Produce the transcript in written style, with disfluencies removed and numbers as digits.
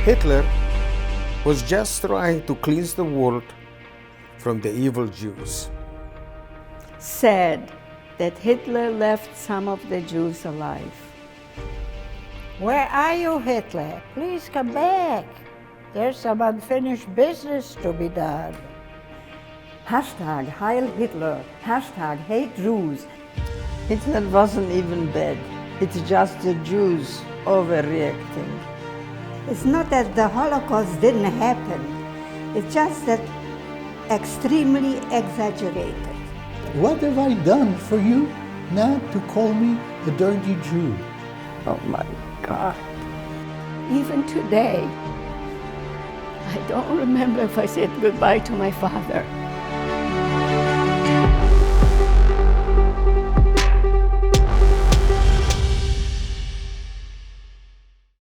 Hitler was just trying to cleanse the world from the evil Jews. Said that Hitler left some of the Jews alive. Where are you, Hitler? Please come back. There's some unfinished business to be done. Hashtag Heil Hitler. Hashtag hate Jews. Hitler wasn't even bad. It's just the Jews overreacting. It's not that the Holocaust didn't happen. It's just that extremely exaggerated. What have I done for you not to call me a dirty Jew? Oh my God. Even today, I don't remember if I said goodbye to my father.